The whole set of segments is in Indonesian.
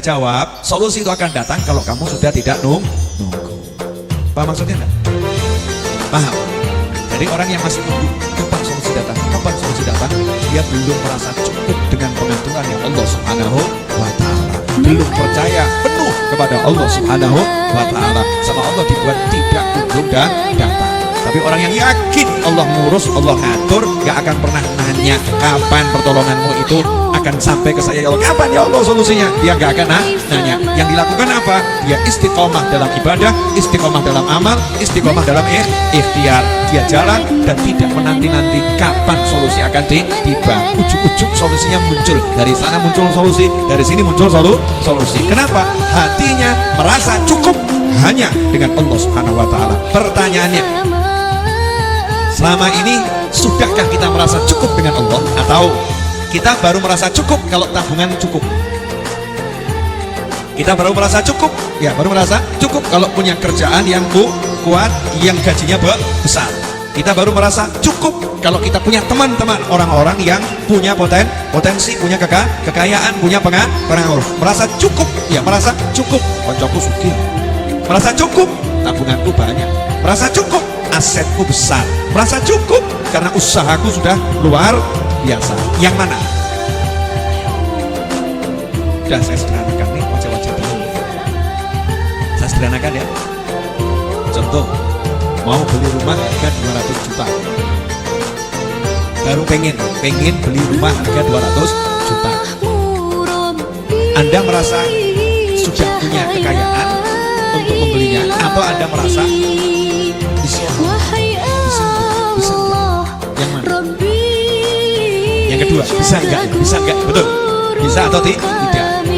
Jawab, solusi itu akan datang kalau kamu sudah tidak nunggu. Paham maksudnya enggak? Paham? Jadi orang yang masih nunggu kapan solusi datang, kapan solusi datang, dia belum merasa cukup dengan pengaturan yang Allah Subhanahu wa Ta'ala, belum percaya penuh kepada Allah Subhanahu wa Ta'ala. Sama Allah dibuat tidak kunjung dan datang. Tapi orang yang yakin Allah ngurus, Allah ngatur, gak akan pernah nanya kapan pertolonganmu itu akan sampai ke saya, ya Allah, kapan ya Allah solusinya? Dia gak akan nanya. Yang dilakukan apa? Dia istiqomah dalam ibadah, istiqomah dalam amal, istiqomah dalam ikhtiar. Dia jalan dan tidak menanti-nanti kapan solusi akan tiba. Ujuk-ujuk solusinya muncul. Dari sana muncul solusi, dari sini muncul solusi. Kenapa? Hatinya merasa cukup hanya dengan Allah Subhanahu wa Ta'ala. Pertanyaannya, selama ini sudahkah kita merasa cukup dengan Allah, atau kita baru merasa cukup kalau tabungan cukup? Kita baru merasa cukup, ya baru merasa cukup kalau punya kerjaan yang kuat, yang gajinya besar. Kita baru merasa cukup kalau kita punya teman-teman, orang-orang yang punya potensi, punya kekayaan, punya pengaruh. Merasa cukup, ya merasa cukup. Koncoku sugih. Merasa cukup, tabunganku banyak. Merasa cukup, asetku besar. Merasa cukup karena usahaku sudah luar biasa. Yang mana? Sudah saya sederhanakan nih wajah-wajah dulu. Saya sederhanakan ya. Contoh, mau beli rumah harga 200 juta. Baru pengen beli rumah harga 200 juta. Anda merasa sudah punya kekayaan untuk membelinya, atau Anda merasa bisa yang mana? Yang kedua, bisa enggak, betul, bisa atau tidak.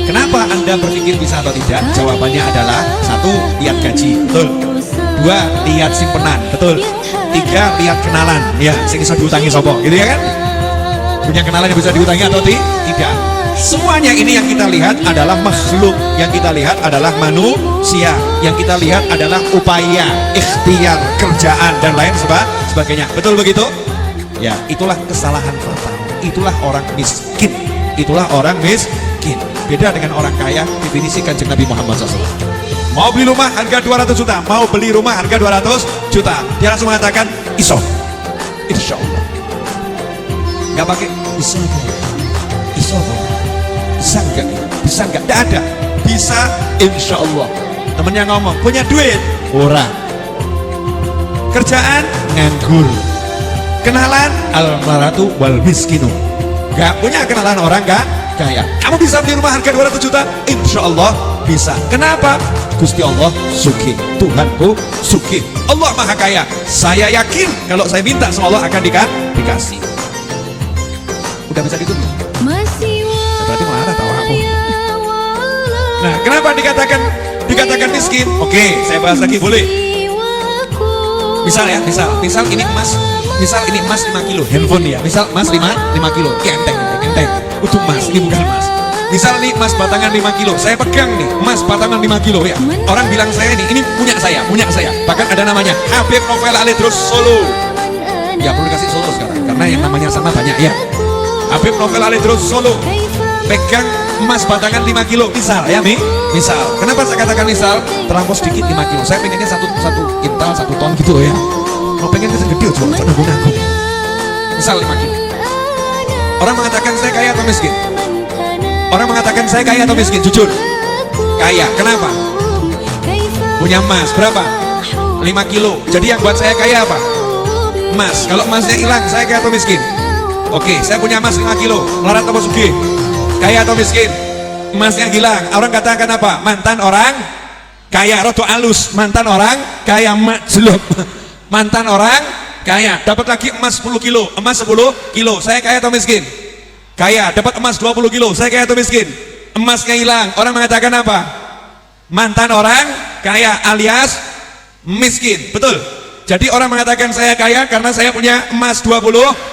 Kenapa Anda berpikir bisa atau tidak? Jawabannya adalah: satu, lihat gaji, betul. Dua, lihat simpenan, betul. Tiga, lihat kenalan, ya, sing iso diutangi sopo, gitu ya kan? Punya kenalan yang bisa diutangi atau tidak? Semuanya ini yang kita lihat adalah makhluk, yang kita lihat adalah manusia, yang kita lihat adalah upaya, ikhtiar, kerjaan, dan lain sebagainya. Betul begitu? Ya, itulah kesalahan fatal. Itulah orang miskin. Itulah orang miskin. Beda dengan orang kaya, definisi Kanjeng Nabi Muhammad SAW. Mau beli rumah harga 200 juta, mau beli rumah harga 200 juta. Dia langsung mengatakan, iso, insya Allah. Gak pakai iso, iso, bisa enggak? Bisa enggak? Tidak ada. Bisa, insya Allah. Temennya ngomong, punya duit? Ora. Kerjaan? Nganggur. Kenalan? Al-maratu wal miskinu. Gak punya kenalan orang gak kaya. Kamu bisa beli rumah harga 200 juta? Insya Allah bisa. Kenapa? Gusti Allah sugih, Tuhanku sugih, Allah maha kaya. Saya yakin kalau saya minta sama Allah akan dikasih. Udah bisa ditutup? Berarti marah tahu aku. Nah, kenapa dikatakan miskin? Oke, saya bahas lagi, boleh? Misal ya, misal ini emas, 5 kilo, handphone ya. Misal emas 5 kilo, kenteng. Untuk emas, ini bukan emas. Misal nih emas batangan 5 kilo, saya pegang nih emas batangan 5 kilo ya. Orang bilang saya ini punya saya. Bahkan ada namanya Habib Novel Alidrus Solo. Ya perlu dikasih Solo sekarang, karena yang namanya sama banyak ya. Habib Novel Alidrus Solo pegang emas batangan 5 kilo, misal ya misal. Kenapa saya katakan misal? Terlampau sedikit 5 kilo. Saya pengennya satu kintal, 1 ton gitu ya. Mau pengen segede juga, saya nanggung. Misal 5 kilo. Orang mengatakan saya kaya atau miskin? Orang mengatakan saya kaya atau miskin? Jujur. Kaya. Kenapa? Punya emas berapa? 5 kilo. Jadi yang buat saya kaya apa? Emas. Kalau emasnya hilang, saya kaya atau miskin? Oke, saya punya emas 5 kilo. Melarat atau sugih? Kaya atau miskin? Emasnya hilang. Orang katakan apa? Mantan orang kaya. Rodo alus. Mantan orang kaya, majlub. Mantan orang kaya. Dapat lagi emas 10 kilo. Emas 10 kilo. Saya kaya atau miskin? Kaya. Dapat emas 20 kilo. Saya kaya atau miskin? Emasnya hilang. Orang mengatakan apa? Mantan orang kaya alias miskin. Betul? Jadi orang mengatakan saya kaya karena saya punya emas 20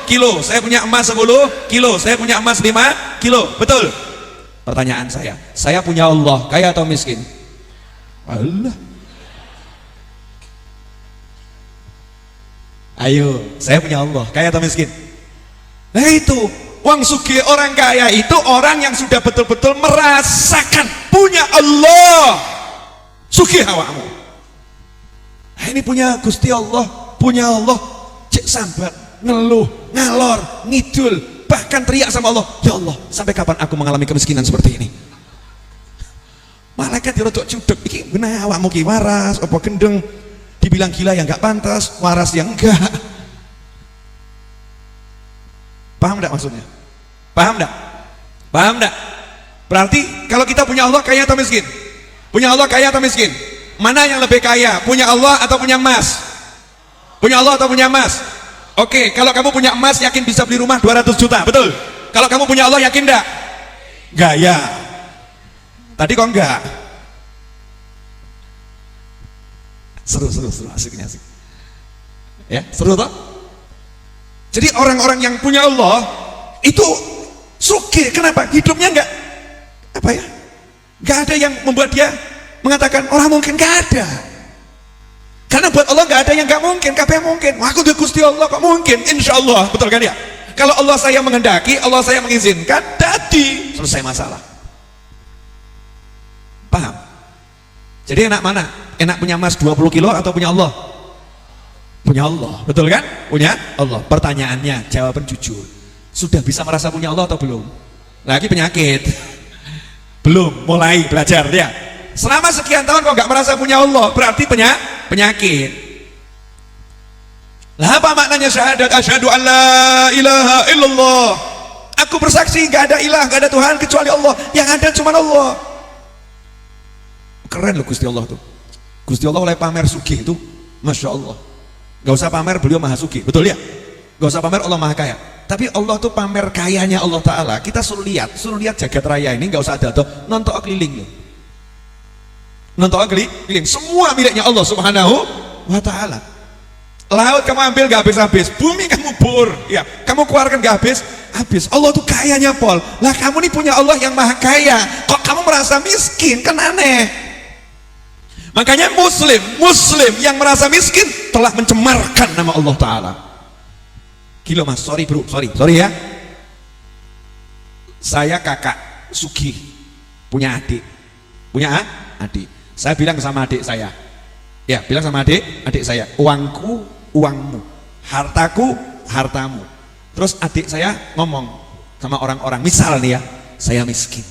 kilo, saya punya emas 10 kilo, saya punya emas 5 kilo. Betul? Pertanyaan saya punya Allah, kaya atau miskin? Allah. Ayo, saya punya Allah, kaya atau miskin? Nah itu, Wong sugih, orang kaya itu orang yang sudah betul-betul merasakan punya Allah. Sugih awakmu. Nah, ini punya Gusti Allah, punya Allah, cek sambat, ngeluh, ngalor, ngidul, bahkan teriak sama Allah, ya Allah, sampai kapan aku mengalami kemiskinan seperti ini? Malaikat dirodok cudek, iki benar awakmu ki waras, apa gendeng, dibilang gila yang gak pantas, waras yang enggak. Paham enggak maksudnya? Paham enggak? Paham enggak? Berarti kalau kita punya Allah kaya atau miskin? Punya Allah kaya atau miskin? Mana yang lebih kaya? Punya Allah atau punya emas? Punya Allah atau punya emas? Oke, kalau kamu punya emas yakin bisa beli rumah 200 juta, betul? Kalau kamu punya Allah yakin enggak? Gaya. Tadi kok enggak? Seru, asik. Ya, seru toh? Jadi orang-orang yang punya Allah itu sugih. Kenapa? Hidupnya enggak apa ya? Enggak ada yang membuat dia mengatakan orang mungkin, enggak ada. Karena buat Allah enggak ada yang enggak mungkin, kabeh mungkin. Wah, aku di Gusti Allah kok mungkin? Insya Allah, betul kan ya? Kalau Allah saya menghendaki, Allah saya mengizinkan, jadi selesai masalah. Paham? Jadi enak mana? Enak punya emas 20 kilo atau punya Allah? Punya Allah, betul kan? Punya Allah. Pertanyaannya, jawaban jujur, sudah bisa merasa punya Allah atau belum? Lagi penyakit. Belum, mulai belajar ya. Selama sekian tahun kok nggak merasa punya Allah, berarti penyakit. Lah apa maknanya syahadat? Asyhadu an la ilaha illallah. Aku bersaksi nggak ada ilah, nggak ada Tuhan kecuali Allah. Yang ada cuma Allah. Keren loh Gusti Allah tuh. Gusti Allah oleh pamer sugih itu, masya Allah. Gak usah pamer beliau maha sugih, betul ya? Gak usah pamer Allah maha kaya. Tapi Allah tuh pamer kayanya Allah Ta'ala. Kita suruh lihat jagat raya ini, gak usah ada tuh nonton keliling loh. Nonton keliling, semua miliknya Allah Subhanahu wa Ta'ala. Laut kamu ambil gak habis-habis, bumi kamu bor, ya, kamu keluarkan gak habis. Allah tuh kayanya pol. Lah kamu nih punya Allah yang maha kaya, kok kamu merasa miskin? Kan aneh. Makanya muslim yang merasa miskin telah mencemarkan nama Allah Ta'ala. Gila mas, sorry ya. Saya kakak sugih, punya adik. Saya bilang sama adik saya, ya bilang sama adik saya, uangku uangmu, hartaku hartamu. Terus adik saya ngomong sama orang-orang, misal nih ya, saya miskin,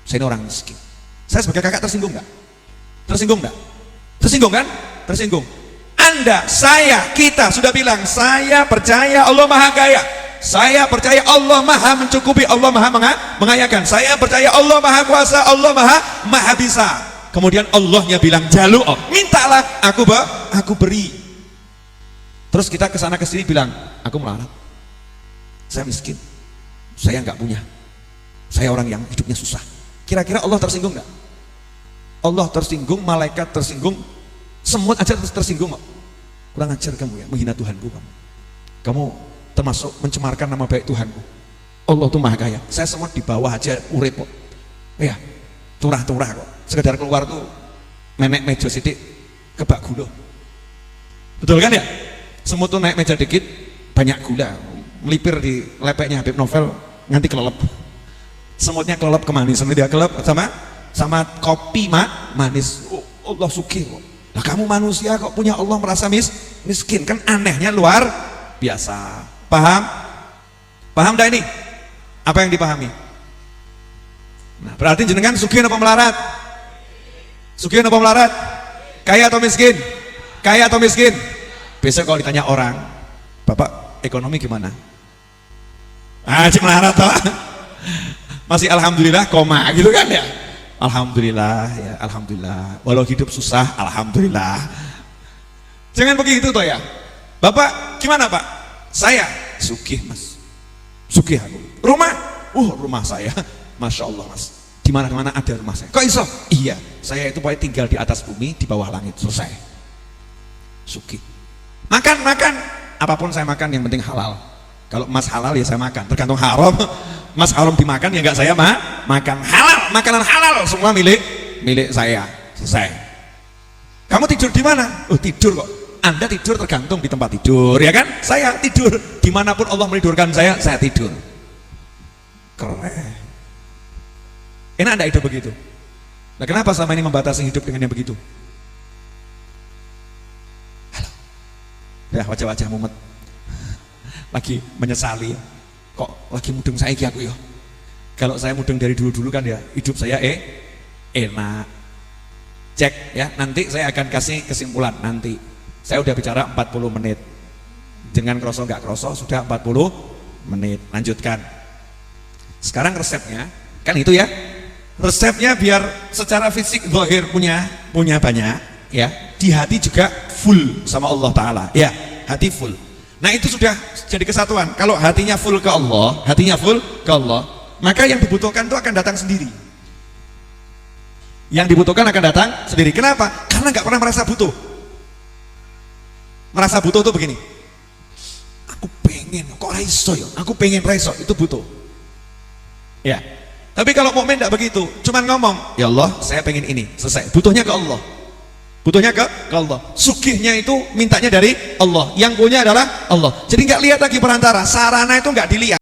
saya ini orang miskin. Saya sebagai kakak tersinggung nggak? Tersinggung nggak? Tersinggung kan? Tersinggung. Kita sudah bilang, saya percaya Allah maha kaya, saya percaya Allah maha mencukupi, Allah maha mengayakan, saya percaya Allah maha kuasa, Allah maha bisa. Kemudian Allahnya bilang, jalu, oh, mintalah, aku beri. Terus kita kesana kesini bilang, aku melarat, saya miskin, saya nggak punya, saya orang yang hidupnya susah. Kira-kira Allah tersinggung nggak? Allah tersinggung, malaikat tersinggung, semut aja tersinggung kok. Kurang ajar kamu ya, menghina Tuhanku kamu termasuk mencemarkan nama baik Tuhanku. Allah tuh maha kaya, saya semut di bawah aja urip kok, ya turah-turah kok, sekedar keluar tuh nenek meja sidik kebak gula, betul kan ya? Semut tuh naik meja dikit banyak gula, melipir di lepeknya Habib Novel nganti kelelep, semutnya kelelep kemanisan, dia kelelep sama kopi manis. Oh, Allah sugih kok. Lah kamu manusia kok punya Allah merasa miskin, kan anehnya luar biasa. Paham dah ini? Apa yang dipahami? Nah, berarti jenengan sugih apa melarat? Sugih apa melarat? Kaya atau miskin? Kaya atau miskin? Besok kalau ditanya orang, Bapak ekonomi gimana? Cik melarat toh. Masih alhamdulillah koma gitu kan ya? Alhamdulillah ya, alhamdulillah. Walau hidup susah, alhamdulillah. Jangan begitu toh ya. Bapak gimana Pak? Saya sugih mas, sugih aku. Rumah, rumah saya, masya Allah mas. Di mana-mana ada rumah saya. Kok iso? Iya, saya itu pokoknya tinggal di atas bumi, di bawah langit, selesai. Sugih. Makan, apapun saya makan yang penting halal. Kalau emas halal ya saya makan. Tergantung haram. Mas haram dimakan ya enggak saya makan. Halal, makanan halal semua milik saya. Selesai. Kamu tidur di mana? Tidur kok. Anda tidur tergantung di tempat tidur, ya kan? Saya tidur dimanapun Allah menidurkan saya tidur. Keren. Enak enggak hidup begitu? Nah, kenapa selama ini membatasi hidup dengan yang begitu? Halo. Ya, wajah-wajah mumet. Lagi menyesali. Kok lagi mudeng saiki aku ya? Kalau saya mudeng dari dulu-dulu kan ya, hidup saya enak. Cek ya, nanti saya akan kasih kesimpulan nanti. Saya udah bicara 40 menit. Dengan kroso nggak kroso sudah 40 menit. Lanjutkan. Sekarang resepnya, kan itu ya. Resepnya biar secara fisik zahir punya banyak ya. Di hati juga full sama Allah Ta'ala ya, hati full. Nah itu sudah jadi kesatuan. Kalau hatinya full ke Allah, maka yang dibutuhkan itu akan datang sendiri. Yang dibutuhkan akan datang sendiri. Kenapa? Karena nggak pernah merasa butuh. Merasa butuh itu begini. Aku pengen, kok raiso ya? Aku pengen raiso, itu butuh. Ya. Tapi kalau mukmin tidak begitu, cuman ngomong, ya Allah, saya pengen ini, selesai. Butuhnya ke Allah. Butuhnya ke Allah. Sugihnya itu mintanya dari Allah. Yang punya adalah Allah. Jadi nggak lihat lagi perantara. Sarana itu nggak dilihat.